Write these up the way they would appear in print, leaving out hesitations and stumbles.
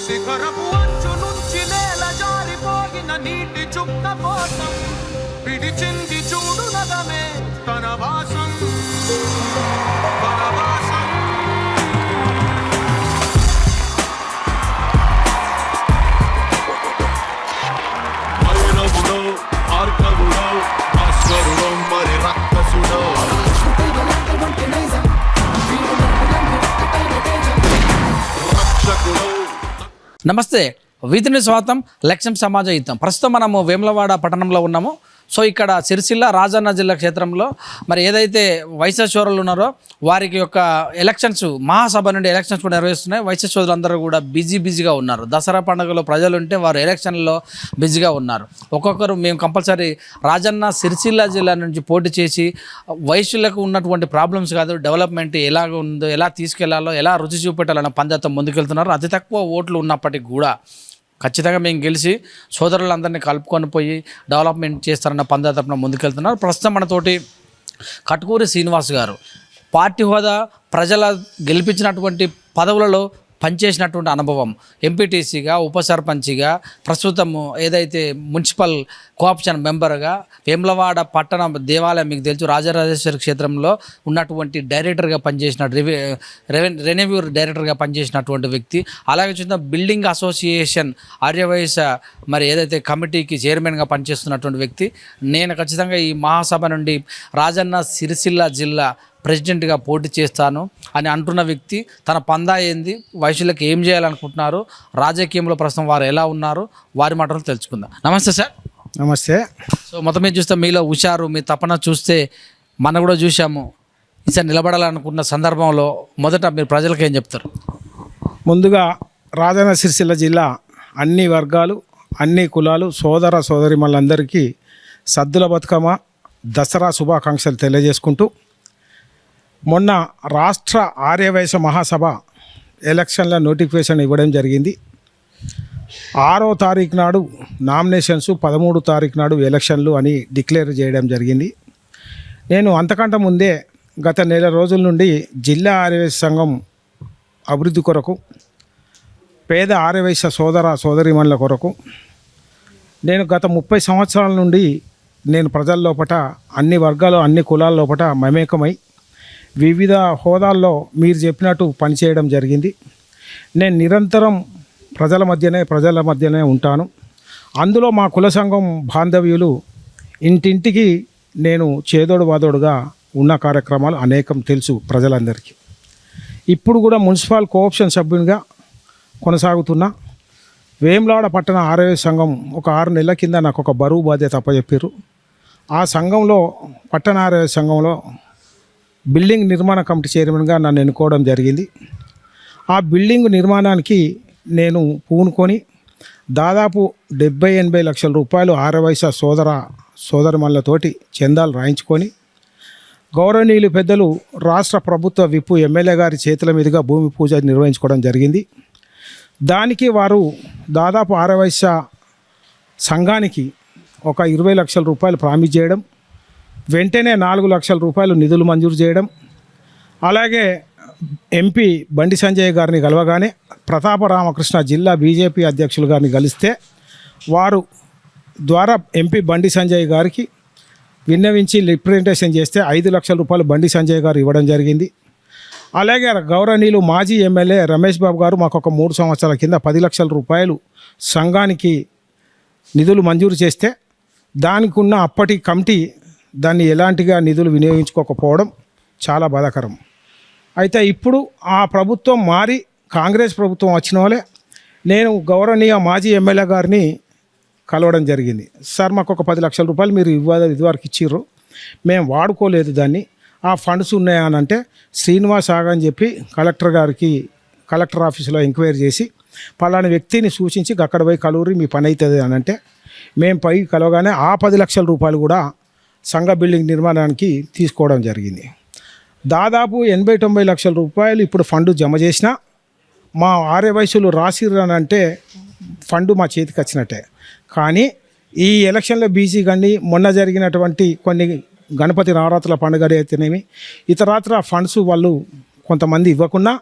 శిఖరపు అంచు నుంచి నేల జారిపోయిన నీటి చుక్క కోసం పిడిచింది చూడు నదమే తన వాసం వనవాసం. వైరవుడో ఆర్కవుడో భాస్కరుడో మరి రక్కసుడో రక్షకుడో. నమస్తే, వీధిని స్వాగతం. లక్ష్యం సమాజ హితం. ప్రస్తుతం మనము వేములవాడ పట్టణంలో ఉన్నాము. సో ఇక్కడ సిరిసిల్ల రాజన్న జిల్లా క్షేత్రంలో మరి ఏదైతే వైశ్య సోదరులు ఉన్నారో వారికి యొక్క ఎలక్షన్స్ మహాసభ నుండి ఎలక్షన్స్ కూడా నిర్వహిస్తున్నాయి. వైశ్య సోదరులందరూ కూడా బిజీగా ఉన్నారు. దసరా పండుగలో ప్రజలు ఉంటే వారు ఎలక్షన్లో బిజీగా ఉన్నారు. ఒక్కొక్కరు మేము కంపల్సరీ రాజన్న సిరిసిల్ల జిల్లా నుంచి పోటీ చేసి వైశ్యులకు ఉన్నటువంటి ప్రాబ్లమ్స్ కాదు, డెవలప్మెంట్ ఎలాగ ఉందో, ఎలా తీసుకెళ్లాలో, ఎలా రుచి చూపెట్టాలన్న పందాతో ముందుకెళ్తున్నారు. అతి తక్కువ ఓట్లు ఉన్నప్పటికీ కూడా ఖచ్చితంగా మేము గెలిచి సోదరులందరినీ కలుపుకొని పోయి డెవలప్మెంట్ చేస్తారన్న పందాతపన ముందుకెళ్తున్నారు. ప్రస్తుతం మనతోటి కట్కూరి శ్రీనివాస్ గారు పార్టీ హోదా, ప్రజల గెలిపించినటువంటి పదవులలో పనిచేసినటువంటి అనుభవం, ఎంపీటీసీగా, ఉప సర్పంచిగా, ప్రస్తుతము ఏదైతే మున్సిపల్ కోఆప్షన్ మెంబర్గా, వేములవాడ పట్టణ దేవాలయం మీకు తెలుసు రాజరాజేశ్వరి క్షేత్రంలో ఉన్నటువంటి డైరెక్టర్గా పనిచేసిన రెవెన్యూ డైరెక్టర్గా పనిచేసినటువంటి వ్యక్తి. అలాగే చూద్దాం బిల్డింగ్ అసోసియేషన్ ఆర్యవైశ్య మరి ఏదైతే కమిటీకి చైర్మన్గా పనిచేస్తున్నటువంటి వ్యక్తి. నేను ఖచ్చితంగా ఈ మహాసభ నుండి రాజన్న సిరిసిల్ల జిల్లా ప్రెసిడెంట్గా పోటీ చేస్తాను అని అంటున్న వ్యక్తి. తన పందా ఏంది, వైశ్యులకు ఏం చేయాలనుకుంటున్నారు, రాజకీయంలో ప్రస్తుతం వారు ఎలా ఉన్నారు, వారి మాటలు తెలుసుకుందాం. నమస్తే సార్. నమస్తే. సో మొత్తం మీద చూస్తే మీలో హుషారు, మీ తపన చూస్తే మనం కూడా చూసాము. ఈసారి నిలబడాలనుకున్న సందర్భంలో మొదట మీరు ప్రజలకు ఏం చెప్తారు? ముందుగా రాజన్న సిరిసిల్ల జిల్లా అన్ని వర్గాలు, అన్ని కులాలు, సోదర సోదరిమణులందరికీ సద్దుల బతుకమ్మ దసరా శుభాకాంక్షలు తెలియజేసుకుంటూ, మొన్న రాష్ట్ర ఆర్యవైశ్య మహాసభ ఎలక్షన్ల నోటిఫికేషన్ ఇవ్వడం జరిగింది. 6వ తారీఖు నాడు నామినేషన్స్, 13వ తారీఖు నాడు ఎలక్షన్లు అని డిక్లేర్ చేయడం జరిగింది. నేను అంతకంటే ముందే గత నెల రోజుల నుండి జిల్లా ఆర్యవైశ్య సంఘం అభివృద్ధి కొరకు, పేద ఆర్యవైశ్య సోదర సోదరీమణుల కొరకు నేను గత 30 సంవత్సరాల నుండి నేను ప్రజల లోపట, అన్ని వర్గాలు, అన్ని కులాల లోపట మమేకమై వివిధ హోదాల్లో మీరు చెప్పినట్టు పనిచేయడం జరిగింది. నేను నిరంతరం ప్రజల మధ్యనే ఉంటాను. అందులో మా కుల సంఘం బాంధవ్యులు ఇంటింటికి నేను చేదోడు వాదోడుగా ఉన్న కార్యక్రమాలు అనేకం తెలుసు ప్రజలందరికీ. ఇప్పుడు కూడా మున్సిపల్ కోఆప్షన్ సభ్యునిగా కొనసాగుతున్నా. వేములవాడ పట్టణ ఆర్యవైశ్య సంఘం ఒక 6 నెలల కింద నాకు ఒక బరువు బాధ్యత అప్పచెప్పారు. ఆ సంఘంలో, పట్టణ ఆర్యవైశ్య సంఘంలో బిల్డింగ్ నిర్మాణ కమిటీ చైర్మన్గా నన్ను ఎన్నుకోవడం జరిగింది. ఆ బిల్డింగ్ నిర్మాణానికి నేను పూనుకొని దాదాపు 70-80 లక్షల రూపాయలు ఆర్యవైశ్య సోదరమణులతోటి చందాలు రాయించుకొని, గౌరవనీయులు పెద్దలు రాష్ట్ర ప్రభుత్వ విప్పు ఎమ్మెల్యే గారి చేతుల మీదుగా భూమి పూజ నిర్వహించుకోవడం జరిగింది. దానికి వారు దాదాపు ఆర్యవైశ్య సంఘానికి ఒక 20 లక్షల రూపాయలు ప్రామిస్ చేయడం, వెంటనే 4 లక్షల రూపాయలు నిధులు మంజూరు చేయడం, అలాగే ఎంపీ బండి సంజయ్ గారిని కలవగానే ప్రతాప రామకృష్ణ జిల్లా బీజేపీ అధ్యక్షులు గారిని కలిస్తే వారు ద్వారా ఎంపీ బండి సంజయ్ గారికి విన్నవించి రిప్రజెంటేషన్ చేస్తే 5 లక్షల రూపాయలు బండి సంజయ్ గారు ఇవ్వడం జరిగింది. అలాగే గౌరవనీయులు మాజీ ఎమ్మెల్యే రమేష్ బాబు గారు మాకు ఒక 3 సంవత్సరాల కింద 10 లక్షల రూపాయలు సంఘానికి నిధులు మంజూరు చేస్తే, దానికి ఉన్న అప్పటి కమిటీ దాన్ని ఎలాంటిగా నిధులు వినియోగించుకోకపోవడం చాలా బాధాకరం. అయితే ఇప్పుడు ఆ ప్రభుత్వం మారి కాంగ్రెస్ ప్రభుత్వం వచ్చిన వాళ్ళే నేను గౌరవనీయ మాజీ ఎమ్మెల్యే గారిని కలవడం జరిగింది. సార్, మాకు ఒక 10 లక్షల రూపాయలు మీరు ఇదివరకు ఇచ్చిర్రు, మేము వాడుకోలేదు దాన్ని, ఆ ఫండ్స్ ఉన్నాయా అని అంటే, శ్రీనివాస్ అని చెప్పి కలెక్టర్ ఆఫీసులో ఎంక్వైరీ చేసి పలానా వ్యక్తిని సూచించి అక్కడ పోయి కలూరి మీ పని అవుతుంది అని అంటే, మేము పై కలవగానే ఆ 10 లక్షల రూపాయలు కూడా సంఘ బిల్డింగ్ నిర్మాణానికి తీసుకోవడం జరిగింది. దాదాపు 80-90 లక్షల రూపాయలు ఇప్పుడు ఫండ్ జమ చేసిన మా ఆర్యవైశ్యులు రాసిర్రు అని అంటే ఫండ్ మా చేతికి వచ్చినట్టే. కానీ ఈ ఎలక్షన్లో బీసీ కానీ మొన్న జరిగినటువంటి కొన్ని గణపతి నవరాత్రుల పండుగ అయితేనేమి ఇతరాత్ర ఫండ్స్ వాళ్ళు కొంతమంది ఇవ్వకుండా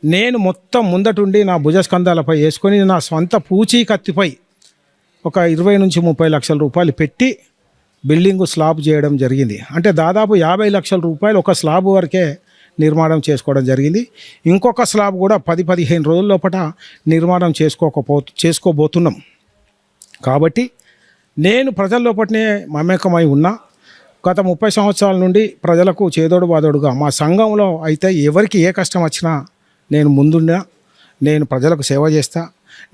నేను మొత్తం ముందటుండి నా భుజస్కంధాలపై వేసుకొని నా సొంత పూచీ కత్తిపై ఒక 20 నుంచి 30 లక్షల రూపాయలు పెట్టి బిల్డింగు స్లాబ్ చేయడం జరిగింది. అంటే దాదాపు 50 లక్షల రూపాయలు ఒక స్లాబ్ వరకే నిర్మాణం చేసుకోవడం జరిగింది. ఇంకొక స్లాబ్ కూడా 10-15 రోజుల లోపల నిర్మాణం చేసుకోబోతున్నాం. కాబట్టి నేను ప్రజల లోపలనే మమేకమై ఉన్నా. గత 30 సంవత్సరాల నుండి ప్రజలకు చేదోడు బాదోడుగా మా సంఘంలో అయితే ఎవరికి ఏ కష్టం వచ్చినా నేను ముందున్నా, నేను ప్రజలకు సేవ చేస్తా.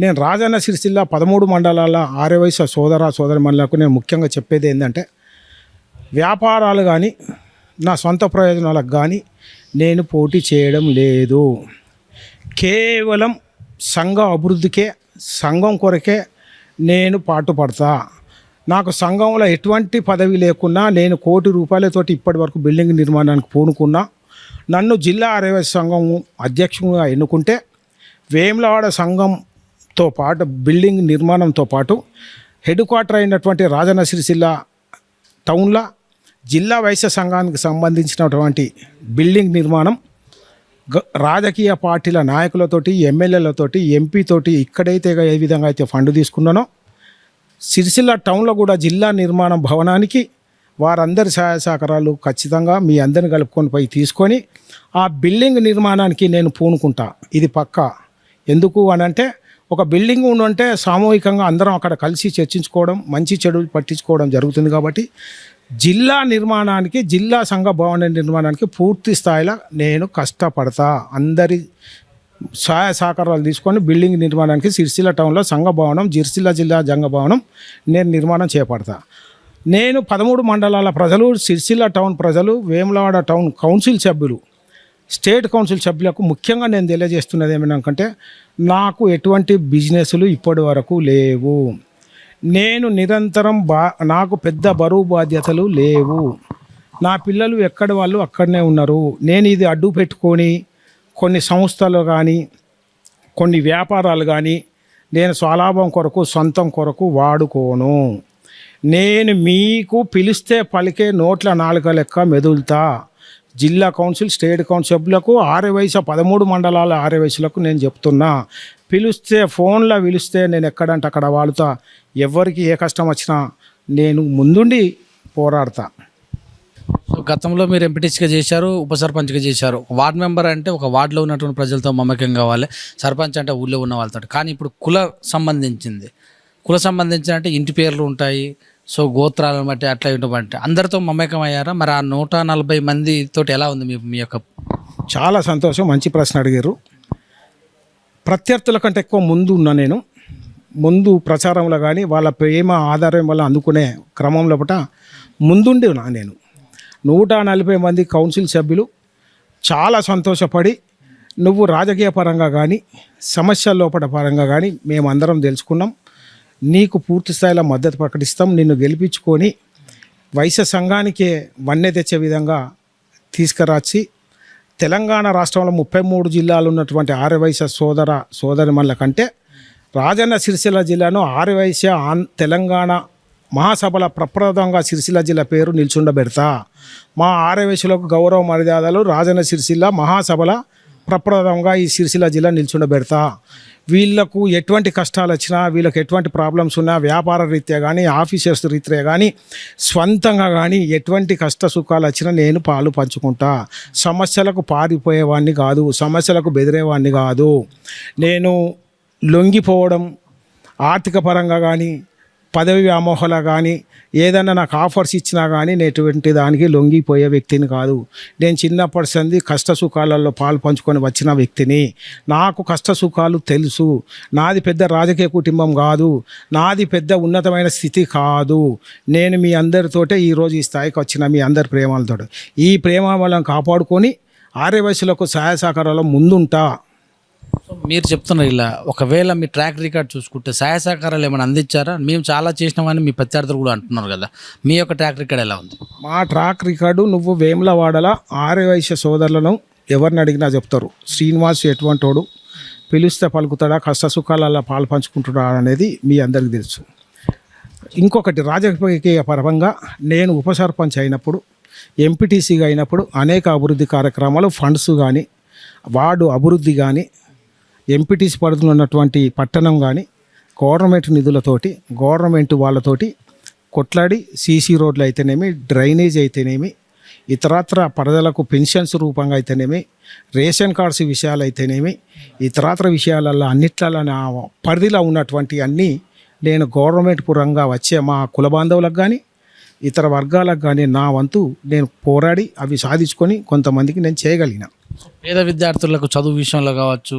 నేను రాజన్న సిరిసిల్ల 13 మండలాల ఆర్యవైశ్య సోదరిమణులకు నేను ముఖ్యంగా చెప్పేది ఏంటంటే, వ్యాపారాలు కానీ నా సొంత ప్రయోజనాలకు కానీ నేను పోటీ చేయడం లేదు. కేవలం సంఘ అభివృద్ధికే, సంఘం కొరకే నేను పాటుపడతా. నాకు సంఘంలో ఎటువంటి పదవి లేకున్నా నేను ₹1 కోటి ఇప్పటి వరకు బిల్డింగ్ నిర్మాణానికి పూనుకున్నా. నన్ను జిల్లా ఆర్యవైశ్య సంఘం అధ్యక్షునిగా ఎన్నుకుంటే వేములవాడ సంఘంతో పాటు బిల్డింగ్ నిర్మాణంతో పాటు హెడ్ క్వార్టర్ అయినటువంటి రాజన్న సిరిసిల్ల టౌన్లో జిల్లా వైశ్య సంఘానికి సంబంధించినటువంటి బిల్డింగ్ నిర్మాణం రాజకీయ పార్టీల నాయకులతోటి, ఎమ్మెల్యేలతోటి, ఎంపీతోటి ఇక్కడైతే ఏ విధంగా అయితే ఫండ్ తీసుకున్నానో సిరిసిల్ల టౌన్లో కూడా జిల్లా నిర్మాణ భవనానికి వారందరి సహాయ సహకారాలు ఖచ్చితంగా మీ అందరిని కలుపుకొని పోయి తీసుకొని ఆ బిల్డింగ్ నిర్మాణానికి నేను పూనుకుంటా. ఇది పక్కా. ఎందుకు అని అంటే, ఒక బిల్డింగ్ ఉంటే సామూహికంగా అందరం అక్కడ కలిసి చర్చించుకోవడం, మంచి చెడులు పట్టించుకోవడం జరుగుతుంది. కాబట్టి జిల్లా నిర్మాణానికి, జిల్లా సంఘ భవన నిర్మాణానికి పూర్తి స్థాయిలో నేను కష్టపడతా. అందరి సహాయ సహకారాలు తీసుకొని బిల్డింగ్ నిర్మాణానికి సిరిసిల్ల టౌన్లో సంఘ భవనం, సిరిసిల్ల జిల్లా సంఘ భవనం నేను నిర్మాణం చేపడతా. నేను 13 మండలాల ప్రజలు, సిరిసిల్ల టౌన్ ప్రజలు, వేములవాడ టౌన్ కౌన్సిల్ సభ్యులు, స్టేట్ కౌన్సిల్ సభ్యులకు ముఖ్యంగా నేను తెలియజేస్తున్నది ఏమేనంటే, నాకు ఎటువంటి బిజినెస్లు ఇప్పటి వరకు లేవు. నేను నిరంతరం నాకు పెద్ద బరువు బాధ్యతలు లేవు. నా పిల్లలు ఎక్కడ వాళ్ళు అక్కడనే ఉన్నారు. నేను ఇది అడ్డు పెట్టుకొని కొన్ని సంస్థలు కానీ, కొన్ని వ్యాపారాలు కానీ నేను స్వలాభం కొరకు, సొంతం కొరకు వాడుకోను. నేను మీకు పిలిస్తే పలికే నోట్ల నాలుక లెక్క మెదులుతా. జిల్లా కౌన్సిల్, స్టేట్ కౌన్సిల్ సభ్యులకు, ఆర్యవైశ్య 13 మండలాల ఆర్యవైశ్యులకు నేను చెప్తున్నా, పిలిస్తే ఫోన్లో పిలిస్తే నేను ఎక్కడంటే అక్కడ వాడుతా. ఎవరికి ఏ కష్టం వచ్చినా నేను ముందుండి పోరాడతా. సో గతంలో మీరు ఎంపీటీసీగా చేశారు, ఉప సర్పంచ్గా చేశారు. వార్డ్ మెంబర్ అంటే ఒక వార్డులో ఉన్నటువంటి ప్రజలతో మమేకం కావాలి, సర్పంచ్ అంటే ఊళ్ళో ఉన్న వాళ్ళతో. కానీ ఇప్పుడు కుల సంబంధించిన అంటే ఇంటి పేర్లు ఉంటాయి, సో గోత్రాలను బట్టి అట్లా ఇటువంటి అందరితో మమేకం అయ్యారా? మరి ఆ 140 మందితో ఎలా ఉంది మీ యొక్క? చాలా సంతోషం, మంచి ప్రశ్న అడిగారు. ప్రత్యర్థుల కంటే ఎక్కువ ముందు ఉన్నా నేను. ముందు ప్రచారంలో కానీ వాళ్ళ ప్రేమ ఆధారం వల్ల అందుకునే క్రమంలో ముందుండి ఉన్నా నేను. 140 మంది కౌన్సిల్ సభ్యులు చాలా సంతోషపడి, నువ్వు రాజకీయ పరంగా కానీ, సమస్యల లోపల పరంగా కానీ మేమందరం తెలుసుకున్నాం, నీకు పూర్తి స్థాయిలో మద్దతు ప్రకటిస్తాం, నిన్ను గెలిపించుకొని వైశ్య సంఘానికే వన్నె తెచ్చే విధంగా తీసుకురాచి తెలంగాణ రాష్ట్రంలో 33 జిల్లాలు ఉన్నటువంటి ఆర్యవైశ్య సోదరిమణుల కంటే రాజన్న సిరిసిల్ల జిల్లాను ఆర్యవైశ్య తెలంగాణ మహాసభల ప్రప్రదంగా సిరిసిల్ల జిల్లా పేరు నిల్చుండబెడతా. మా ఆర్యవైశ్యులకు గౌరవ మర్యాదలు రాజన్న సిరిసిల్ల మహాసభల ప్రప్రదంగా ఈ సిరిసిల్ల జిల్లా నిల్చుండబెడతా. వీళ్ళకు ఎటువంటి కష్టాలు వచ్చినా, వీళ్ళకి ఎటువంటి ప్రాబ్లమ్స్ ఉన్నా, వ్యాపార రీత్యా కానీ, ఆఫీసర్స్ రీత్యా కానీ, స్వంతంగా కానీ ఎటువంటి కష్ట సుఖాలు వచ్చినా నేను పాలు పంచుకుంటా. సమస్యలకు పారిపోయేవాడిని కాదు, సమస్యలకు బెదిరేవాడిని కాదు. నేను లొంగిపోవడం, ఆర్థిక పరంగా కానీ, పదవి వ్యామోహాలు కానీ, ఏదైనా నాకు ఆఫర్స్ ఇచ్చినా కానీ నేను ఎటువంటి దానికి లొంగిపోయే వ్యక్తిని కాదు. నేను చిన్నప్పటి సంది కష్ట సుఖాలలో పాలు పంచుకొని వచ్చిన వ్యక్తిని. నాకు కష్ట సుఖాలు తెలుసు. నాది పెద్ద రాజకీయ కుటుంబం కాదు, నాది పెద్ద ఉన్నతమైన స్థితి కాదు. నేను మీ అందరితోటే ఈరోజు ఈ స్థాయికి వచ్చిన, మీ అందరి ప్రేమలతో. ఈ ప్రేమ వాళ్ళని కాపాడుకొని ఆర్యవైశ్యులకు సహాయ సహకారాలు ముందుంటా. సో మీరు చెప్తున్నారు ఇలా, ఒకవేళ మీ ట్రాక్ రికార్డ్ చూసుకుంటే సహాయ సహకారాలు ఏమైనా అందించారా? మేము చాలా చేసినామని మీ ప్రత్యర్థులు కూడా అంటున్నారు కదా, మీ యొక్క ట్రాక్ రికార్డ్ ఎలా ఉంది? మా ట్రాక్ రికార్డు, నువ్వు వేములవాడల ఆర్యవైశ్య సోదరులను ఎవరిని అడిగినా చెప్తారు. శ్రీనివాస్ ఎటువంటి వాడు, పిలిస్తే పలుకుతాడా, కష్ట సుఖాలలో పాలు పంచుకుంటున్నా అనేది మీ అందరికీ తెలుసు. ఇంకొకటి, రాజకీయ పరంగా నేను ఉప సర్పంచ్ అయినప్పుడు, ఎంపీటీసీగా అయినప్పుడు అనేక అభివృద్ధి కార్యక్రమాలు, ఫండ్స్ కానీ, వార్డు అభివృద్ధి కానీ ఎంపీటీసీ పరిధిలో ఉన్నటువంటి పట్టణం కానీ గవర్నమెంట్ నిధులతోటి గవర్నమెంట్ వాళ్ళతోటి కొట్లాడి సీసీ రోడ్లు అయితేనేమి, డ్రైనేజ్ అయితేనేమి, ఇతరత్ర ప్రజలకు పెన్షన్స్ రూపంగా అయితేనేమి, రేషన్ కార్డ్స్ విషయాలు అయితేనేమి, ఇతరత్ర విషయాలలో అన్నిట్లలో నా పరిధిలో ఉన్నటువంటి అన్నీ నేను గవర్నమెంట్ పరంగా వచ్చే మా కుల బాంధవులకు కానీ ఇతర వర్గాలకు కానీ నా వంతు నేను పోరాడి అవి సాధించుకొని కొంతమందికి నేను చేయగలిగిన. పేద విద్యార్థులకు చదువు విషయంలో కావచ్చు,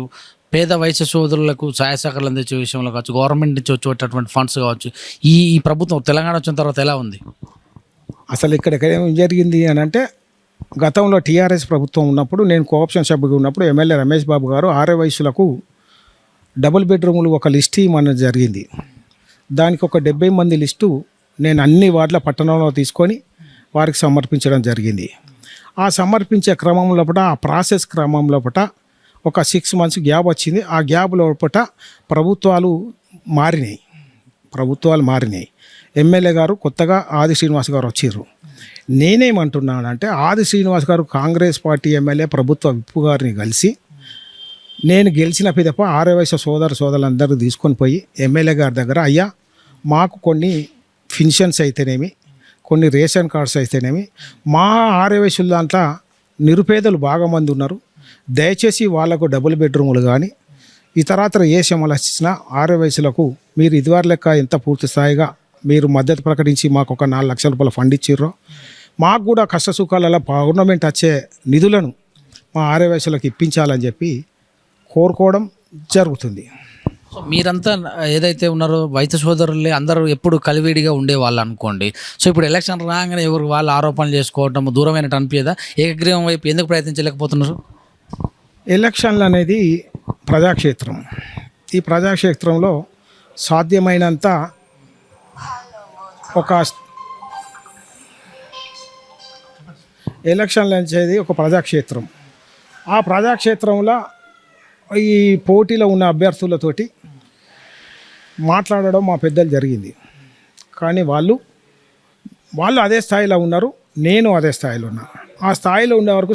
పేద వైశ్య సోదరులకు సహాయ సహకారాలు అందించే విషయంలో కావచ్చు, గవర్నమెంట్ నుంచి వచ్చేటటువంటి ఫండ్స్ కావచ్చు, ఈ ప్రభుత్వం తెలంగాణ వచ్చిన తర్వాత ఎలా ఉంది? అసలు ఇక్కడ ఏం జరిగింది అని అంటే, గతంలో టీఆర్ఎస్ ప్రభుత్వం ఉన్నప్పుడు నేను కోఆప్షన్ సభ్యుగా ఉన్నప్పుడు ఎమ్మెల్యే రమేష్ బాబు గారు ఆరే వయసులకు డబుల్ బెడ్రూములు ఒక లిస్ట్ ఇవ్వమన్నది జరిగింది. దానికి ఒక 70 మంది లిస్టు నేను అన్ని వార్డుల పట్టణంలో తీసుకొని వారికి సమర్పించడం జరిగింది. ఆ సమర్పించే క్రమం లోపల, ఆ ప్రాసెస్ క్రమం లోపల ఒక 6 మంత్స్ గ్యాప్ వచ్చింది. ఆ గ్యాప్ లోపల ప్రభుత్వాలు మారినాయి. ఎమ్మెల్యే గారు కొత్తగా ఆది శ్రీనివాస్ గారు వచ్చారు. నేనేమంటున్నానంటే, ఆది శ్రీనివాస్ గారు కాంగ్రెస్ పార్టీ ఎమ్మెల్యే ప్రభుత్వ విప్పు గారిని కలిసి నేను గెలిచిన పిదప ఆర్యవైశ్య సోదరులందరూ తీసుకొని పోయి ఎమ్మెల్యే గారి దగ్గర, అయ్యా మాకు కొన్ని పెన్షన్స్ అయితేనేమి, కొన్ని రేషన్ కార్డ్స్ అయితేనేమి, మా ఆర్యవైశ్యుల దాంట్లో నిరుపేదలు బాగా మంది ఉన్నారు, దయచేసి వాళ్ళకు డబుల్ బెడ్రూములు కానీ ఇతరత్ర ఏ సమస్యలు వచ్చినా ఆర్యవైశ్యులకు మీరు ఇదివరకు లెక్క ఎంత పూర్తి స్థాయిగా మీరు మద్దతు ప్రకటించి మాకు ఒక 4 లక్షల రూపాయలు ఫండ్ ఇచ్చిర్రో, మాకు కూడా కష్ట సుఖాలలో గవర్నమెంట్ వచ్చే నిధులను మా ఆర్యవైశ్యులకు ఇప్పించాలని చెప్పి కోరుకోవడం జరుగుతుంది. సో మీరంతా ఏదైతే ఉన్నారో వైద్య సోదరులే అందరూ ఎప్పుడు కలివిడిగా ఉండేవాళ్ళు అనుకోండి. సో ఇప్పుడు ఎలక్షన్ రాగానే ఎవరు వాళ్ళు ఆరోపణలు చేసుకోవడం దూరమైనట్టు అనిపించదా? ఏకగ్రీవం వైపు ఎందుకు ప్రయత్నించలేకపోతున్నారు? ఎలక్షన్లు అనేది ప్రజాక్షేత్రం. ఈ ప్రజాక్షేత్రంలో సాధ్యమైనంత ఎలక్షన్లు అనేది ఒక ప్రజాక్షేత్రం. ఆ ప్రజాక్షేత్రంలో ఈ పోటీలో ఉన్న అభ్యర్థులతోటి మాట్లాడడం మా పెద్దలు జరిగింది. కానీ వాళ్ళు అదే స్థాయిలో ఉన్నారు, నేను అదే స్థాయిలో ఉన్నా. ఆ స్థాయిలో ఉండే వరకు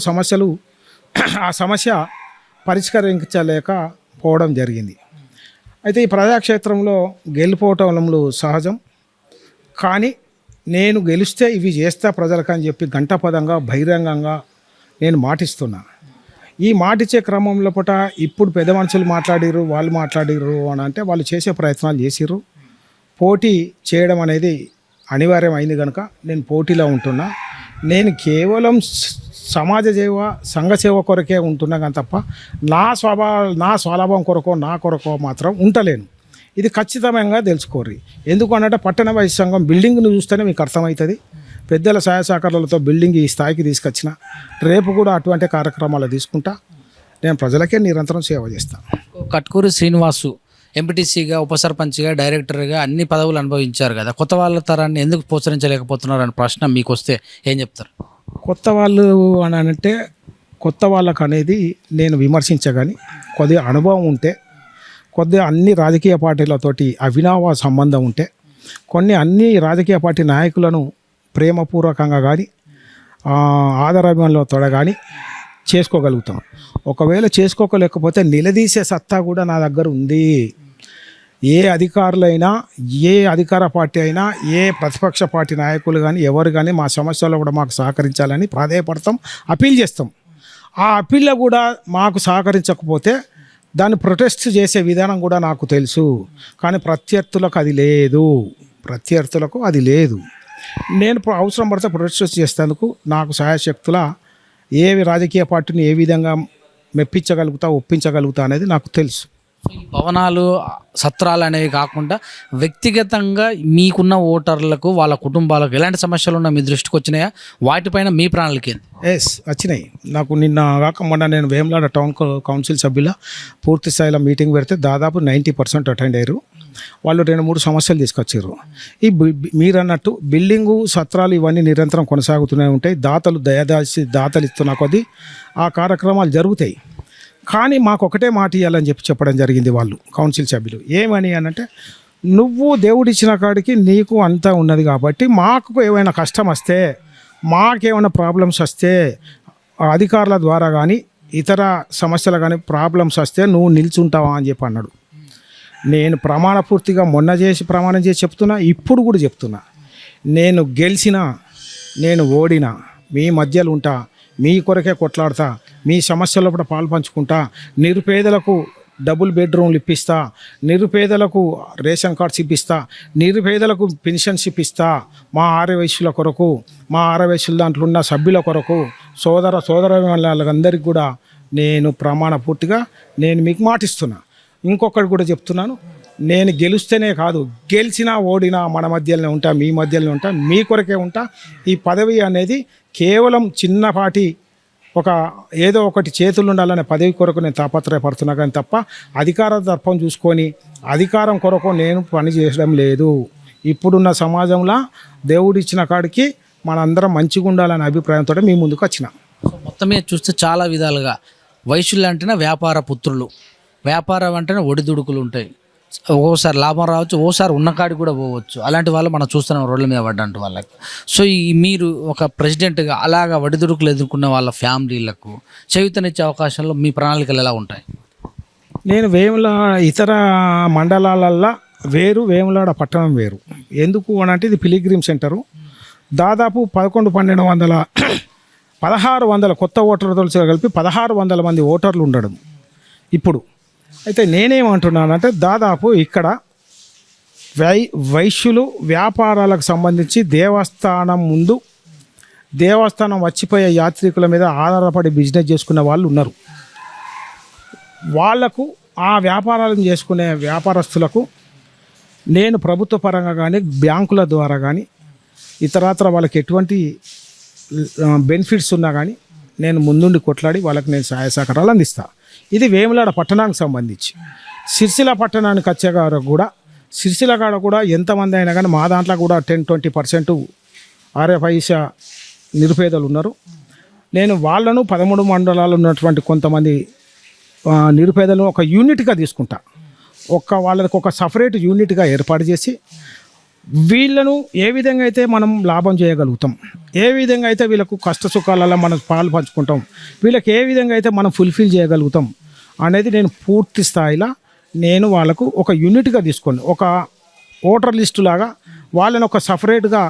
ఆ సమస్య పరిష్కరించలేకపోవడం జరిగింది. అయితే ఈ ప్రజాక్షేత్రంలో గెలిపోవటంలో సహజం. కానీ నేను గెలిస్తే ఇవి చేస్తా ప్రజలకని చెప్పి గంటపదంగా బహిరంగంగా నేను మాటిస్తున్నా. ఈ మాటిచ్చే క్రమంలో పూట ఇప్పుడు పెద్ద మనుషులు మాట్లాడిర్రు, వాళ్ళు మాట్లాడిర్రు అని అంటే వాళ్ళు చేసే ప్రయత్నాలు చేసిర్రు. పోటీ చేయడం అనేది అనివార్యమైంది కనుక నేను పోటీలో ఉంటున్నా. నేను కేవలం సమాజ సేవ, సంఘ సేవ కొరకే ఉంటున్నా కానీ తప్ప నా స్వలాభం కొరకో నా కొరకో మాత్రం ఉంటలేను. ఇది ఖచ్చితంగా తెలుసుకోర్రి. ఎందుకు అన్నట్టు పట్టణ వైద్య సంఘం బిల్డింగ్ను చూస్తేనే మీకు అర్థమవుతుంది. పెద్దల సహాయ సహకారాలతో బిల్డింగ్ ఈ స్థాయికి తీసుకొచ్చిన, రేపు కూడా అటువంటి కార్యక్రమాలు తీసుకుంటా. నేను ప్రజలకే నిరంతరం సేవ చేస్తాను. కట్కూరి శ్రీనివాసు ఎంపీటీసీగా, ఉప సర్పంచ్గా, డైరెక్టర్గా అన్ని పదవులు అనుభవించారు కదా. కొత్త వాళ్ళ తరాన్ని ఎందుకు ప్రోత్సహించలేకపోతున్నారు అనే ప్రశ్న మీకు వస్తే ఏం చెప్తారు? కొత్త వాళ్ళు అని అంటే, కొత్త వాళ్ళకు అనేది నేను విమర్శించగాని కొద్దిగా అనుభవం ఉంటే, కొద్దిగా అన్ని రాజకీయ పార్టీలతోటి అవినావ సంబంధం ఉంటే, అన్ని రాజకీయ పార్టీ నాయకులను ప్రేమపూర్వకంగా కానీ ఆదరాభిమానులతో కానీ చేసుకోగలుగుతాం. ఒకవేళ చేసుకోలేకపోతే నిలదీసే సత్తా కూడా నా దగ్గర ఉంది. ఏ అధికారులైనా, ఏ అధికార పార్టీ అయినా, ఏ ప్రతిపక్ష పార్టీ నాయకులు కానీ ఎవరు కానీ మా సమస్యల్లో కూడా మాకు సహకరించాలని ప్రాధేయపడతాం, అప్పీల్ చేస్తాం. ఆ అప్పీల్లో కూడా మాకు సహకరించకపోతే దాన్ని ప్రొటెస్ట్ చేసే విధానం కూడా నాకు తెలుసు. కానీ ప్రత్యర్థులకు అది లేదు. నేను అవసరం పడితే ప్రొటెస్ట్ చేసేందుకు నాకు సహాయశక్తుల ఏ రాజకీయ పార్టీని ఏ విధంగా ఒప్పించగలుగుతా అనేది నాకు తెలుసు. ఈ భవనాలు, సత్రాలు అనేవి కాకుండా వ్యక్తిగతంగా మీకున్న ఓటర్లకు, వాళ్ళ కుటుంబాలకు ఎలాంటి సమస్యలు ఉన్నా మీ దృష్టికి వచ్చినాయా? వాటిపైన మీ ప్రణాళిక వచ్చినాయి. నాకు నిన్న మొన్న నేను వేములవాడ టౌన్ కౌన్సిల్ సభ్యుల పూర్తి స్థాయిలో మీటింగ్ పెడితే దాదాపు 90% అటెండ్ అయ్యారు. వాళ్ళు 2-3 సమస్యలు తీసుకొచ్చారు. మీరు అన్నట్టు బిల్డింగు, సత్రాలు ఇవన్నీ నిరంతరం కొనసాగుతూనే ఉంటాయి. దాతలు ఇస్తున్న కొద్దీ ఆ కార్యక్రమాలు జరుగుతాయి. కానీ మాకు ఒకటే మాట ఇవ్వాలని చెప్పడం జరిగింది వాళ్ళు కౌన్సిల్ సభ్యులు. ఏమని అనంటే, నువ్వు దేవుడిచ్చిన కాడికి నీకు అంతా ఉన్నది కాబట్టి మాకు ఏమైనా కష్టం వస్తే, మాకేమైనా ప్రాబ్లమ్స్ వస్తే అధికారుల ద్వారా కానీ ఇతర సమస్యలు కానీ ప్రాబ్లమ్స్ వస్తే నువ్వు నిల్చుంటావా అని చెప్పి అన్నాడు. నేను ప్రమాణపూర్తిగా మొన్న చేసి ప్రమాణం చేసి చెప్తున్నా, ఇప్పుడు కూడా చెప్తున్నా, నేను గెలిచినా నేను ఓడినా మీ మధ్యలో ఉంటా, మీ కొరకే కొట్లాడతా, మీ సమస్యల కూడా పాలు పంచుకుంటా, నిరుపేదలకు డబుల్ బెడ్రూమ్లు ఇప్పిస్తా, నిరుపేదలకు రేషన్ కార్డ్స్ ఇప్పిస్తా, నిరుపేదలకు పెన్షన్స్ ఇప్పిస్తా, మా ఆర్యవైశ్యుల కొరకు, మా ఆర్యవైశ్యుల దాంట్లో ఉన్న సభ్యుల కొరకు, సోదర వాళ్ళందరికీ కూడా నేను ప్రమాణపూర్తిగా నేను మీకు మాటిస్తున్నా. ఇంకొకటి కూడా చెప్తున్నాను, నేను గెలుస్తేనే కాదు, గెలిచినా ఓడినా మన మధ్యలోనే ఉంటా, మీ మధ్యలోనే ఉంటా, మీ కొరకే ఉంటా. ఈ పదవి అనేది కేవలం చిన్నపాటి ఒక ఏదో ఒకటి చేతులు ఉండాలనే పదవి కొరకు నేను తాపత్రయపడుతున్నా కానీ తప్ప అధికార దర్పం చూసుకొని అధికారం కొరకు నేను పని చేయడం లేదు. ఇప్పుడున్న సమాజంలో దేవుడిచ్చిన కాడికి మనందరం మంచిగా ఉండాలనే అభిప్రాయంతో మీ ముందుకు వచ్చిన. మొత్తం మీద చూస్తే చాలా విధాలుగా వైశ్యులు అంటేనే వ్యాపార పుత్రులు, వ్యాపారం అంటేనే ఒడిదుడుకులు ఉంటాయి, ఒక్కోసారి లాభం రావచ్చు, ఓసారి ఉన్నకాడికి కూడా పోవచ్చు. అలాంటి వాళ్ళు మనం చూస్తున్నాం రోడ్ల మీద పడ్డంటు వాళ్ళకి. సో ఈ మీరు ఒక ప్రెసిడెంట్గా అలాగా ఒడిదుడుకులు ఎదుర్కొన్న వాళ్ళ ఫ్యామిలీలకు చేయూతనిచ్చే అవకాశంలో మీ ప్రణాళికలు ఎలా ఉంటాయి? నేను ఇతర మండలాలల్లో వేరు, వేములాడ పట్టణం వేరు. ఎందుకు అని అంటే ఇది పిలిగ్రిమ్ సెంటరు. దాదాపు 1100-1200 1600 కొత్త ఓటర్లతో కలిపి 1600 మంది ఓటర్లు ఉండడం ఇప్పుడు. అయితే నేనేమంటున్నానంటే దాదాపు ఇక్కడ వైశ్యులు వ్యాపారాలకు సంబంధించి దేవస్థానం వచ్చిపోయే యాత్రికుల మీద ఆధారపడి బిజినెస్ చేసుకునే వాళ్ళు ఉన్నారు. వాళ్లకు ఆ వ్యాపారాలను చేసుకునే వ్యాపారస్తులకు నేను ప్రభుత్వ పరంగా కానీ బ్యాంకుల ద్వారా కానీ ఇతరత్ర వాళ్ళకి ఎటువంటి బెనిఫిట్స్ ఉన్నా కానీ నేను ముందుండి కొట్లాడి వాళ్ళకి నేను సహాయ సహకారాలు అందిస్తాను. ఇది వేములాడ పట్టణానికి సంబంధించి. సిరిసిల్ల పట్టణానికి వచ్చేగారు కూడా సిరిసిల్ల కాడ కూడా ఎంతమంది అయినా కానీ మా దాంట్లో కూడా 10-20% ఆర్యవైశ్య నిరుపేదలు ఉన్నారు. నేను వాళ్ళను 13 మండలాలు ఉన్నటువంటి కొంతమంది నిరుపేదలను ఒక యూనిట్గా తీసుకుంటా. వాళ్ళకి ఒక సపరేట్ యూనిట్గా ఏర్పాటు చేసి వీళ్ళను ఏ విధంగా అయితే మనం లాభం చేయగలుగుతాం, ఏ విధంగా అయితే వీళ్ళకు కష్ట సుఖాలలో మనం పాలు పంచుకుంటాం, వీళ్ళకి ఏ విధంగా అయితే మనం ఫుల్ఫిల్ చేయగలుగుతాం అనేది నేను పూర్తి స్థాయిలో నేను వాళ్ళకు ఒక యూనిట్గా తీసుకొని ఒక ఓటర్ లిస్టు లాగా వాళ్ళని ఒక సపరేట్గా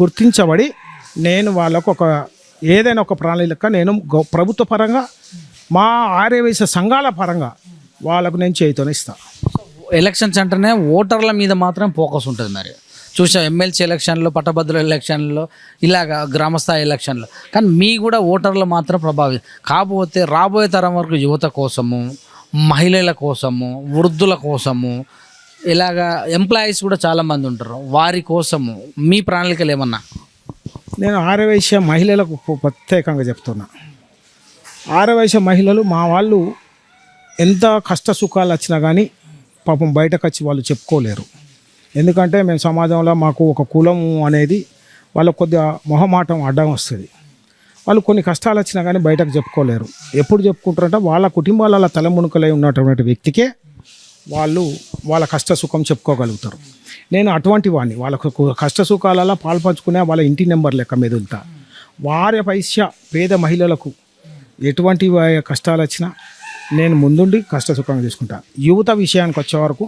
గుర్తించబడి నేను వాళ్ళకు ఒక ఏదైనా ఒక ప్రణాళిక నేను ప్రభుత్వ పరంగా మా ఆర్యవైశ్య సంఘాల పరంగా వాళ్ళకు నేను చేయుతోనే ఇస్తాను. ఎలక్షన్స్ అంటేనే ఓటర్ల మీద మాత్రం ఫోకస్ ఉంటుంది. మరి చూసాం ఎమ్మెల్సీ ఎలక్షన్లో, పట్టభద్రుల ఎలక్షన్లో, ఇలాగా గ్రామస్థాయి ఎలక్షన్లో. కానీ మీ కూడా ఓటర్లు మాత్రం ప్రభావితం కాకపోతే రాబోయే తరం వరకు యువత కోసము, మహిళల కోసము, వృద్ధుల కోసము, ఇలాగా ఎంప్లాయీస్ కూడా చాలామంది ఉంటారు, వారి కోసము మీ ప్రణాళికలు ఏమన్నా? నేను ఆర్యవైశ్య మహిళలకు ప్రత్యేకంగా చెప్తున్నా. ఆర్యవైశ్య మహిళలు మా వాళ్ళు ఎంత కష్ట సుఖాలు వచ్చినా కానీ పాపం బయటకు వచ్చి వాళ్ళు చెప్పుకోలేరు. ఎందుకంటే మేము సమాజంలో మాకు ఒక కులం అనేది వాళ్ళకు కొద్దిగా మొహమాటం అడ్డం వస్తుంది. వాళ్ళు కొన్ని కష్టాలు వచ్చినా కానీ బయటకు చెప్పుకోలేరు. ఎప్పుడు చెప్పుకుంటారంటే వాళ్ళ కుటుంబాల తలమునుకలై ఉన్నటువంటి వ్యక్తికే వాళ్ళు వాళ్ళ కష్ట సుఖం చెప్పుకోగలుగుతారు. నేను అటువంటి వాడిని, వాళ్ళకు కష్ట సుఖాలలో పాల్పంచుకునే వాళ్ళ ఇంటి నెంబర్ లెక్క మెదులుతా. ఆర్యవైశ్య పేద మహిళలకు ఎటువంటి కష్టాలు వచ్చినా నేను ముందుండి కష్ట సుఖంగా తీసుకుంటా. యువత విషయానికి వచ్చే వరకు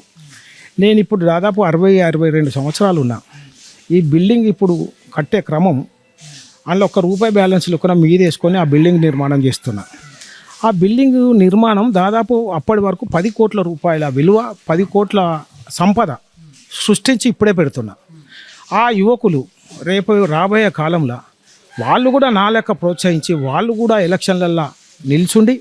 నేను ఇప్పుడు దాదాపు 60-62 సంవత్సరాలు ఉన్నా. ఈ బిల్డింగ్ ఇప్పుడు కట్టే క్రమం అందులో ₹1 బ్యాలెన్స్ లెక్కన మీద వేసుకొని ఆ బిల్డింగ్ నిర్మాణం చేస్తున్నా. ఆ బిల్డింగ్ నిర్మాణం దాదాపు అప్పటి వరకు 10 కోట్ల రూపాయల విలువ, 10 కోట్ల సంపద సృష్టించి ఇప్పుడే పెడుతున్నా. ఆ యువకులు రేపు రాబోయే కాలంలో వాళ్ళు కూడా నా లెక్క ప్రోత్సహించి వాళ్ళు కూడా ఎలక్షన్లల్లో నిల్చుండి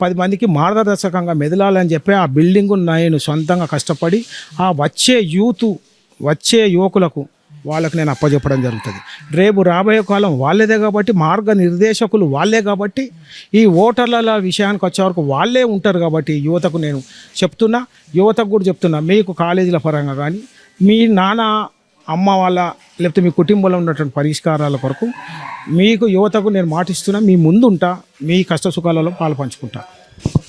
10 మందికి మార్గదర్శకంగా మెదలాలని చెప్పి ఆ బిల్డింగు నేను సొంతంగా కష్టపడి ఆ వచ్చే యువకులకు వాళ్ళకి నేను అప్పచెప్పడం జరుగుతుంది. రేపు రాబోయే కాలం వాళ్ళదే కాబట్టి, మార్గనిర్దేశకులు వాళ్ళే కాబట్టి, ఈ ఓటర్ల విషయానికి వచ్చే వరకు వాళ్ళే ఉంటారు కాబట్టి యువతకు నేను చెప్తున్నా, యువతకు కూడా చెప్తున్నా, మీకు కాలేజీల పరంగా కానీ మీ నాన్న అమ్మ వాళ్ళ లేకపోతే మీ కుటుంబంలో ఉన్నటువంటి పరిష్కారాల కొరకు మీకు యువతకు నేను మాటిస్తున్నా, మీ ముందుంటా, మీ కష్ట సుఖాలలో పాలు పంచుకుంటా.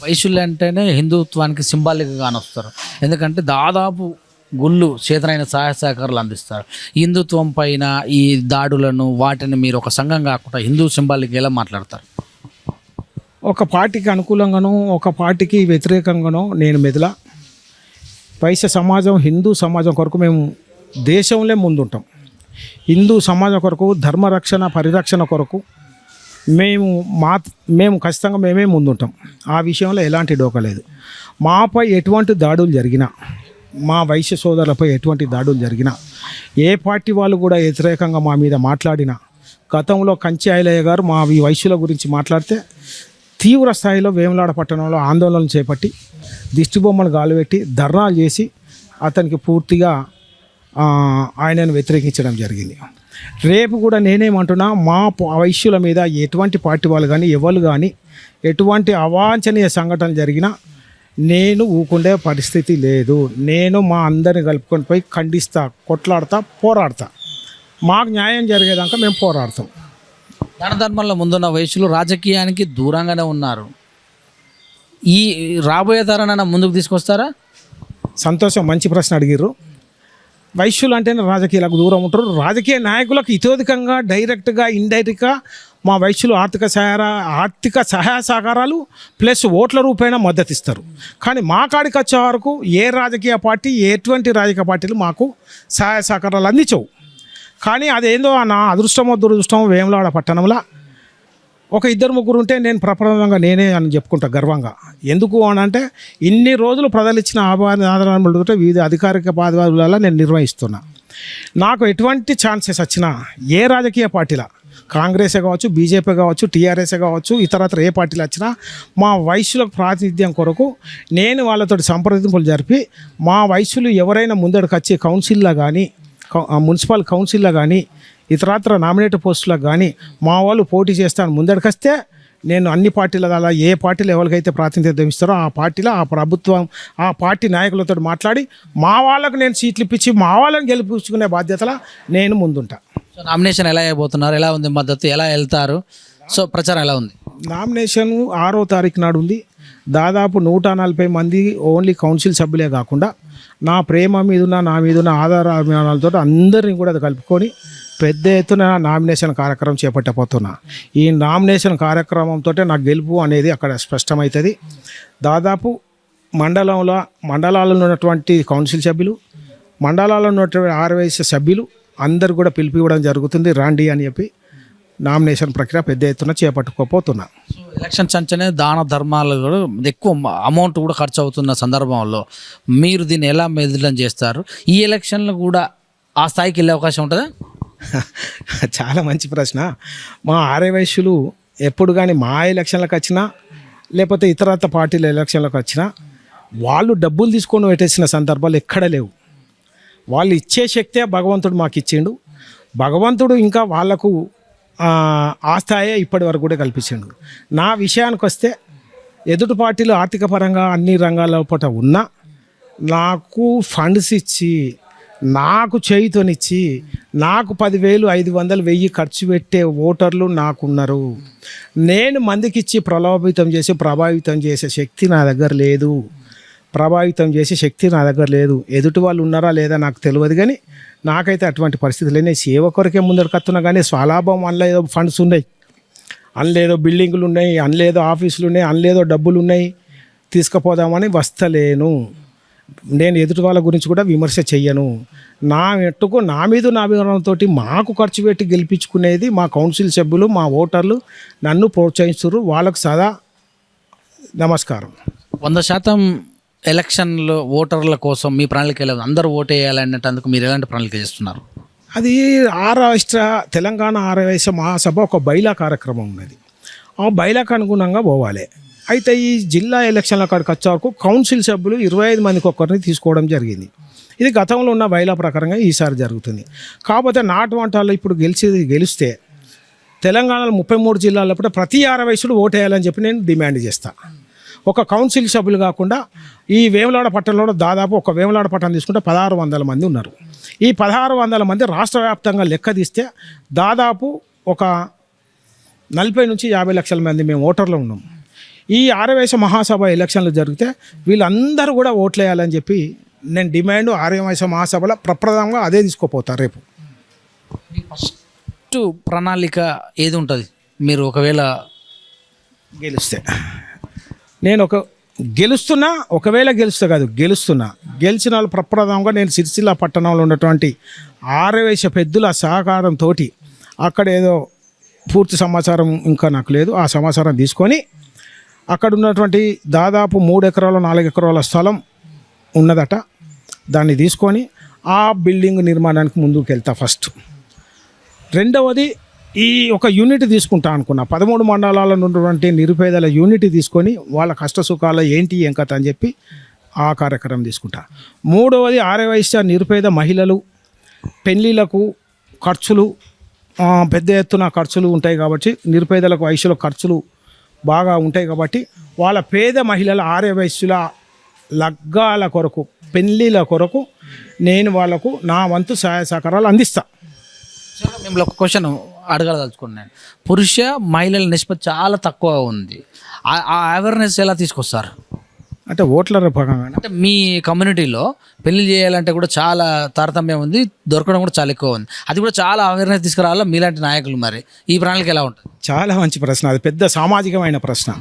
వైశ్యులు అంటేనే హిందుత్వానికి సింబాలిక్గా వస్తారు. ఎందుకంటే దాదాపు గుళ్ళు చేతనైన సహాయ సహకారాలు అందిస్తారు. హిందుత్వం పైన ఈ దాడులను వాటిని మీరు ఒక సంఘం కాకుండా హిందూ సింబాలిక్ ఎలా మాట్లాడతారు? ఒక పార్టీకి అనుకూలంగానో ఒక పార్టీకి వ్యతిరేకంగానో నేను మెదల. వైశ్య సమాజం హిందూ సమాజం కొరకు మేము దేశంలో ముందుంటాం. హిందూ సమాజం కొరకు ధర్మరక్షణ పరిరక్షణ కొరకు మేము ఖచ్చితంగా మేమే ముందుంటాం. ఆ విషయంలో ఎలాంటి డోకా లేదు. మాపై ఎటువంటి దాడులు జరిగినా, మా వైశ్య సోదరులపై ఎటువంటి దాడులు జరిగినా, ఏ పార్టీ వాళ్ళు కూడా వ్యతిరేకంగా మా మీద మాట్లాడినా, గతంలో కంచి ఐలయ్య గారు మా ఈ వైశ్యుల గురించి మాట్లాడితే తీవ్ర స్థాయిలో వేములాడ పట్టణంలో ఆందోళనలు చేపట్టి దిష్టిబొమ్మలు గాలిపెట్టి ధర్నాలు చేసి అతనికి పూర్తిగా ఆయనను వ్యతిరేకించడం జరిగింది. రేపు కూడా నేనేమంటున్నా, మా వైశ్యుల మీద ఎటువంటి పార్టీ వాళ్ళు కానీ ఎవరు కానీ ఎటువంటి అవాంఛనీయ సంఘటనలు జరిగినా నేను ఊకుండే పరిస్థితి లేదు. నేను మా అందరిని కలుపుకొని పోయి ఖండిస్తా, కొట్లాడతా, పోరాడతా. మాకు న్యాయం జరిగేదాకా మేము పోరాడతాం. దాన ధర్మంలో ముందున్న వయసులు రాజకీయానికి దూరంగానే ఉన్నారు. ఈ రాబోయే తరాన్ని ముందుకు తీసుకొస్తారా? సంతోషం, మంచి ప్రశ్న అడిగిర్రు. వైశ్యులు అంటేనే రాజకీయాలకు దూరం ఉంటారు. రాజకీయ నాయకులకు ఇతోధికంగా డైరెక్ట్గా ఇండైరెక్ట్గా మా వైశ్యులు ఆర్థిక సహాయ సహకారాలు ప్లస్ ఓట్ల రూపేణ మద్దతు ఇస్తారు. కానీ మా కాడికి వచ్చే వరకు ఏ రాజకీయ పార్టీ ఎటువంటి రాజకీయ పార్టీలు మాకు సహాయ సహకారాలు అందించవు. కానీ అదేందో నా అదృష్టమో దురదృష్టమో వేములవాడ పట్టణంలో ఒక ఇద్దరు ముగ్గురు ఉంటే నేను ప్రప్రథమంగా నేనే అని చెప్పుకుంటా గర్వంగా. ఎందుకు అని అంటే ఇన్ని రోజులు ప్రజలు ఇచ్చిన ఆధారాలతో వివిధ అధికారిక పదవులలో నేను నిర్వహిస్తున్నా. నాకు ఎటువంటి ఛాన్సెస్ వచ్చినా ఏ రాజకీయ పార్టీలా, కాంగ్రెసే కావచ్చు, బీజేపీ కావచ్చు, టీఆర్ఎస్ఏ కావచ్చు, ఇతరత్ర ఏ పార్టీలు వచ్చినా మా వైశ్యులకు ప్రాతినిధ్యం కొరకు నేను వాళ్ళతో సంప్రదింపులు జరిపి మా వైశ్యులు ఎవరైనా ముందడికి వచ్చి కౌన్సిల్లో కానీ మున్సిపల్ కౌన్సిల్లో కానీ ఇతరత్ర నామినేటెడ్ పోస్టులకు కానీ మా వాళ్ళు పోటీ చేస్తాను ముందడికొస్తే నేను అన్ని పార్టీల అలా ఏ పార్టీలు ఎవరికైతే ప్రాతినిధ్యం ఇస్తారో ఆ పార్టీలో ఆ ప్రభుత్వం ఆ పార్టీ నాయకులతో మాట్లాడి మా వాళ్ళకు నేను సీట్లు ఇప్పించి మా వాళ్ళని గెలిపించుకునే బాధ్యతలా నేను ముందుంటా. సో నామినేషన్ ఎలా అయిపోతున్నారు, ఎలా ఉంది మద్దతు, ఎలా వెళ్తారు, సో ప్రచారం ఎలా ఉంది? నామినేషన్ 6వ తారీఖు నాడు ఉంది. దాదాపు 140 మంది ఓన్లీ కౌన్సిల్ సభ్యులే కాకుండా నా ప్రేమ మీదున్న నా మీదున్న ఆధార అభిమానాలతో అందరినీ కూడా కలుపుకొని పెద్ద ఎత్తున నామినేషన్ కార్యక్రమం చేపట్టబోతున్నా. ఈ నామినేషన్ కార్యక్రమంతో నాకు గెలుపు అనేది అక్కడ స్పష్టమవుతుంది. దాదాపు మండలాల్లో ఉన్నటువంటి కౌన్సిల్ సభ్యులు, మండలాల్లో ఉన్నటువంటి 60 సభ్యులు అందరు కూడా పిలిపివ్వడం జరుగుతుంది, రాండి అని చెప్పి నామినేషన్ ప్రక్రియ పెద్ద ఎత్తున చేపట్టుకోపోతున్నా. ఎలక్షన్స్ అంటేనే దాన ధర్మాలు కూడా ఎక్కువ అమౌంట్ కూడా ఖర్చు అవుతున్న సందర్భంలో మీరు దీన్ని ఎలా మెదలం చేస్తారు? ఈ ఎలక్షన్లు కూడా ఆ స్థాయికి వెళ్ళే అవకాశం ఉంటుందా? చాలా మంచి ప్రశ్న. మా ఆర్యవైశ్యులు ఎప్పుడు కానీ మా ఎలక్షన్లకు వచ్చినా లేకపోతే ఇతరత్ర పార్టీల ఎలక్షన్లకు వచ్చినా వాళ్ళు డబ్బులు తీసుకొని పెట్టేసిన సందర్భాలు ఎక్కడ లేవు. వాళ్ళు ఇచ్చే శక్తే భగవంతుడు మాకు ఇచ్చిండు. భగవంతుడు ఇంకా వాళ్లకు ఆ స్థాయే ఇప్పటి వరకు కూడా కల్పించిండు. నా విషయానికి వస్తే ఎదుటి పార్టీలు ఆర్థిక పరంగా అన్ని రంగాల పూట ఉన్నా నాకు ఫండ్స్ ఇచ్చి నాకు చేయుతోనిచ్చి నాకు 10,000, 500, 1000 ఖర్చు పెట్టే ఓటర్లు నాకున్నారు. నేను మందికి ఇచ్చి ప్రభావితం చేసే శక్తి నా దగ్గర లేదు. ఎదుటి వాళ్ళు ఉన్నారా లేదా నాకు తెలియదు, కానీ నాకైతే అటువంటి పరిస్థితులు లేని. సేవ కొరకే ముందరికి వస్తున్నా కానీ స్వలాభం అనలేదో ఫండ్స్ ఉన్నాయి, అనలేదో బిల్డింగులు ఉన్నాయి, అనలేదో ఆఫీసులు ఉన్నాయి, అనలేదో డబ్బులు ఉన్నాయి తీసుకుపోదామని వస్తలేను. నేను ఎదుటి వాళ్ళ గురించి కూడా విమర్శ చెయ్యను. నా మీద నా అభిమానంతో మాకు ఖర్చు పెట్టి గెలిపించుకునేది మా కౌన్సిల్ సభ్యులు, మా ఓటర్లు నన్ను ప్రోత్సహిస్తున్నారు. వాళ్ళకు సదా నమస్కారం. 100% ఎలక్షన్లో ఓటర్ల కోసం మీ ప్రణాళిక అందరూ ఓటు వేయాలనేటందుకు మీరు ఎలాంటి ప్రణాళిక చేస్తున్నారు? అది తెలంగాణ ఆర్యవైశ్య మహాసభ ఒక బైలా కార్యక్రమం ఉన్నది. ఆ బైలాకు అనుగుణంగా పోవాలి. అయితే ఈ జిల్లా ఎలక్షన్ల కాడికి వచ్చే వరకు కౌన్సిల్ సభ్యులు 25 మందికి ఒక్కరిని తీసుకోవడం జరిగింది. ఇది గతంలో ఉన్న బైలా ప్రకారంగా ఈసారి జరుగుతుంది. కాకపోతే నాటువంటి ఇప్పుడు గెలిస్తే తెలంగాణలో 33 జిల్లాల్లో కూడా ప్రతి ఆర్యవైశ్యుడు ఓటు వేయాలని చెప్పి నేను డిమాండ్ చేస్తాను. ఒక కౌన్సిల్ సభ్యులు కాకుండా ఈ వేములవాడ పట్టణంలో దాదాపు ఒక వేములవాడ పట్టణం తీసుకుంటే 1600 మంది ఉన్నారు. ఈ 1600 మంది రాష్ట్ర వ్యాప్తంగా లెక్క తీస్తే దాదాపు ఒక 40 నుంచి 50 లక్షల మంది మేము ఓటర్లు ఉన్నాం. ఈ ఆర్యవైశ్య మహాసభ ఎలక్షన్లు జరిగితే వీళ్ళందరూ కూడా ఓట్లు వేయాలని చెప్పి నేను డిమాండ్ ఆర్యవైశ్య మహాసభలో ప్రప్రథమంగా అదే తీసుకోపోతారు. రేపు ఫస్ట్ ప్రణాళిక ఏది ఉంటుంది? మీరు ఒకవేళ గెలిస్తే నేను గెలుస్తున్నా, ఒకవేళ గెలుస్తా కాదు గెలుస్తున్నా, గెలిచిన వాళ్ళు ప్రప్రథమంగా నేను సిరిసిల్ల పట్టణంలో ఉన్నటువంటి ఆరవేశ పెద్దుల సహకారంతో అక్కడ ఏదో పూర్తి సమాచారం ఇంకా నాకు లేదు, ఆ సమాచారం తీసుకొని అక్కడ ఉన్నటువంటి దాదాపు 3 ఎకరాల 4 ఎకరాల స్థలం ఉన్నదట, దాన్ని తీసుకొని ఆ బిల్డింగ్ నిర్మాణానికి ముందుకు వెళ్తా ఫస్ట్. రెండవది ఈ ఒక యూనిట్ తీసుకుంటా అనుకున్నా, 13 మండలాల ఉన్నటువంటి నిరుపేదల యూనిట్ తీసుకొని వాళ్ళ కష్ట సుఖాలు ఏంటి ఏం కథ అని చెప్పి ఆ కార్యక్రమం తీసుకుంటా. మూడవది ఆర్యవైశ్య నిరుపేద మహిళలు పెళ్ళిళ్ళకు ఖర్చులు పెద్ద ఎత్తున ఖర్చులు ఉంటాయి కాబట్టి, నిరుపేదలకు వైశ్యుల ఖర్చులు బాగా ఉంటాయి కాబట్టి వాళ్ళ పేద మహిళల ఆర్యవైశ్యుల లగ్గాల కొరకు పెళ్ళిళ్ళ కొరకు నేను వాళ్ళకు నా వంతు సహాయ సహకారాలు అందిస్తా. మిమ్మల్ని ఒక క్వశ్చన్ అడగదలుచుకున్నాను. పురుష మహిళల నిష్పత్తి చాలా తక్కువ ఉంది, ఆ అవేర్నెస్ ఎలా తీసుకొస్తారు? అంటే ఓట్ల భాగంగా అంటే మీ కమ్యూనిటీలో పెళ్లి చేయాలంటే కూడా చాలా తారతమ్యం ఉంది, దొరకడం కూడా చాలా ఎక్కువ ఉంది, అది కూడా చాలా అవేర్నెస్ తీసుకురావాలా మీలాంటి నాయకులు. మరి ఈ ప్రణాళిక ఎలా ఉంటుంది? చాలా మంచి ప్రశ్న, అది పెద్ద సామాజికమైన ప్రశ్న.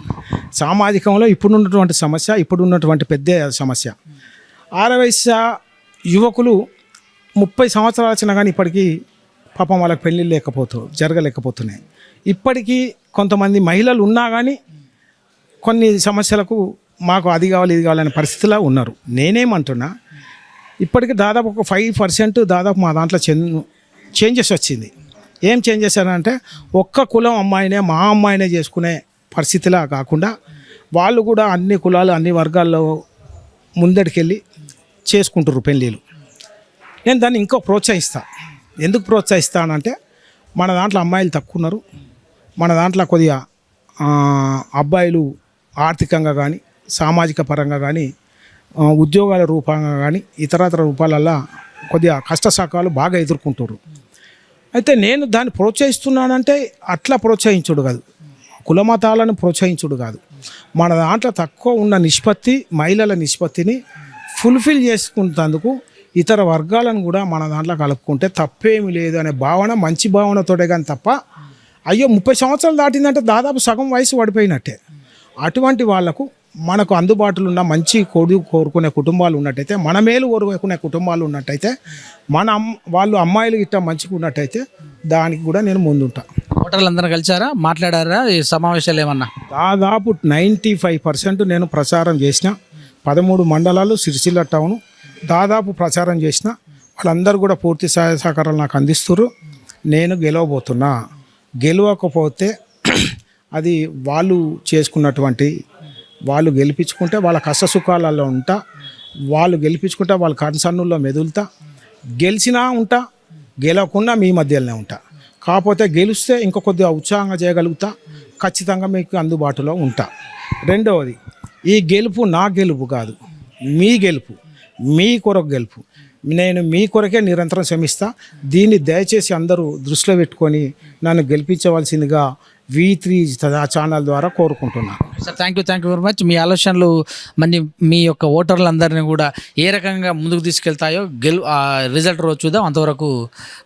సామాజికంలో ఇప్పుడున్నటువంటి సమస్య, ఇప్పుడున్నటువంటి పెద్ద సమస్య. ఆరవైశ్య యువకులు 30 సంవత్సరాలు వచ్చినా కానీ ఇప్పటికీ పాపం వాళ్ళకి పెళ్ళిళ్ళు జరగలేకపోతున్నాయి. ఇప్పటికీ కొంతమంది మహిళలు ఉన్నా కానీ కొన్ని సమస్యలకు మాకు అది కావాలి ఇది కావాలనే పరిస్థితిలో ఉన్నారు. నేనేమంటున్నా, ఇప్పటికీ దాదాపు ఒక 5% దాదాపు మా దాంట్లో చేంజెస్ వచ్చింది. ఏం చేంజెస్ అంటే ఒక్క కులం అమ్మాయినే మా అమ్మాయినే చేసుకునే పరిస్థితిలా కాకుండా వాళ్ళు కూడా అన్ని కులాలు అన్ని వర్గాల్లో ముందడికెళ్ళి చేసుకుంటారు పెళ్ళిళ్ళు. నేను దాన్ని ఇంకో ప్రోత్సహిస్తాను. ఎందుకు ప్రోత్సహిస్తానంటే మన దాంట్లో అమ్మాయిలు తక్కువ ఉన్నారు, మన దాంట్లో కొద్దిగా అబ్బాయిలు ఆర్థికంగా కానీ సామాజిక పరంగా కానీ ఉద్యోగాల రూపంగా కానీ ఇతరతర రూపాలల్లో కొద్దిగా కష్టసుఖాలు బాగా ఎదుర్కొంటారు. అయితే నేను దాన్ని ప్రోత్సహిస్తున్నానంటే అట్లా ప్రోత్సహించుడు కాదు, కులమతాలను ప్రోత్సహించుడు కాదు, మన దాంట్లో తక్కువ ఉన్న నిష్పత్తి మహిళల నిష్పత్తిని ఫుల్ఫిల్ చేసుకుంటేందుకు ఇతర వర్గాలను కూడా మన దాంట్లో కలుపుకుంటే తప్పేమీ లేదు అనే భావన, మంచి భావనతోటే కానీ తప్ప అయ్యో 30 సంవత్సరాలు దాటిందంటే దాదాపు సగం వయసు పడిపోయినట్టే. అటువంటి వాళ్లకు మనకు అందుబాటులో ఉన్న మంచి కోరుకునే కుటుంబాలు ఉన్నట్టయితే, మన మేలు కోరుకునే కుటుంబాలు ఉన్నట్టయితే, వాళ్ళు అమ్మాయిలు గిట్ట మంచిగా ఉన్నట్టయితే దానికి కూడా నేను ముందుంటా. ఓటర్లు అందరూ కలిసారా, మాట్లాడారా ఈ సమావేశాలు ఏమన్నా? దాదాపు 95% నేను ప్రచారం చేసిన 13 మండలాలు సిరిసిల్ల టౌను దాదాపు ప్రచారం చేసిన వాళ్ళందరూ కూడా పూర్తి సహాయ సహకారాలు నాకు అందిస్తున్నారు. నేను గెలవబోతున్నా. గెలవకపోతే అది వాళ్ళు చేసుకున్నటువంటి, వాళ్ళు గెలిపించుకుంటే వాళ్ళ కష్టసుఖాలలో ఉంటా, వాళ్ళు గెలిపించుకుంటే వాళ్ళ కన్సర్నుల్లో మెదులుతా, గెలిచినా ఉంటా, గెలవకుండా మీ మధ్యలోనే ఉంటా. కాకపోతే గెలిస్తే ఇంకో కొద్దిగా ఉత్సాహంగా చేయగలుగుతా, ఖచ్చితంగా మీకు అందుబాటులో ఉంటా. రెండవది, ఈ గెలుపు నా గెలుపు కాదు, మీ గెలుపు, మీ కొరకు గెలుపు. నేను మీ కొరకే నిరంతరం శ్రమిస్తా. దీన్ని దయచేసి అందరూ దృష్టిలో పెట్టుకొని నన్ను గెలిపించవలసిందిగా V3 ఛానల్ ద్వారా కోరుకుంటున్నాను. Sir thank you very much. మీ ఆలోచనలు మరి మీ యొక్క ఓటర్లందరినీ కూడా ఏ రకంగా ముందుకు తీసుకెళ్తాయో రిజల్ట్ రోజు చూద్దాం. అంతవరకు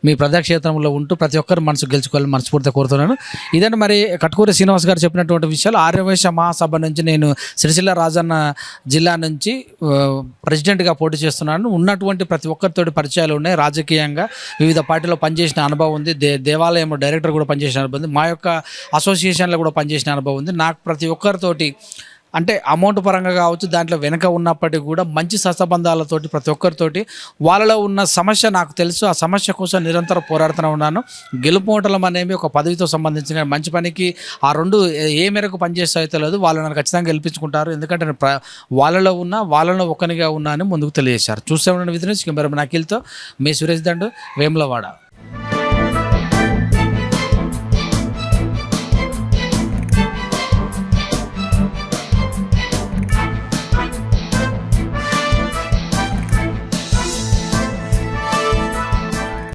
మీ ప్రజాక్షేత్రంలో ఉంటూ ప్రతి ఒక్కరు మనసు గెలుచుకోవాలని మనస్ఫూర్తిగా కోరుతున్నాను. ఇదంటే మరి కట్కూరి శ్రీనివాస్ గారు చెప్పినటువంటి విషయాలు. ఆర్యవైశ్య మహాసభ నుంచి నేను సిరిసిల్ల రాజన్న జిల్లా నుంచి ప్రెసిడెంట్గా పోటీ చేస్తున్నాను. ఉన్నటువంటి ప్రతి ఒక్కరితోటి పరిచయాలు ఉన్నాయి. రాజకీయంగా వివిధ పార్టీలో పనిచేసిన అనుభవం ఉంది. దేవాలయం డైరెక్టర్ కూడా పనిచేసిన అనుభవం ఉంది. మా యొక్క అసోసియేషన్లో కూడా పనిచేసిన అనుభవం ఉంది. నాకు ప్రతి ఒక్కరితోటి అంటే అమౌంట్ పరంగా కావచ్చు, దాంట్లో వెనక ఉన్నప్పటికీ కూడా మంచి సత్సంబంధాలతోటి ప్రతి ఒక్కరితోటి వాళ్ళలో ఉన్న సమస్య నాకు తెలుసు. ఆ సమస్య కోసం నిరంతరం పోరాడుతూనే ఉన్నాను. గెలుపోవటం అనేవి ఒక పదవితో సంబంధించిన మంచి పనికి ఆ రెండు ఏ మేరకు పనిచేస్తాయో తెలియదు. వాళ్ళు నన్ను ఖచ్చితంగా గెలిపించుకుంటారు. ఎందుకంటే వాళ్ళలో ఒకనిగా ఉన్నా అని ముందుకు తెలియజేశారు. చూస్తే ఉన్న విధంగా కెమెరా నాకిల్తో మీ సురేష్ దండు, వేములవాడ.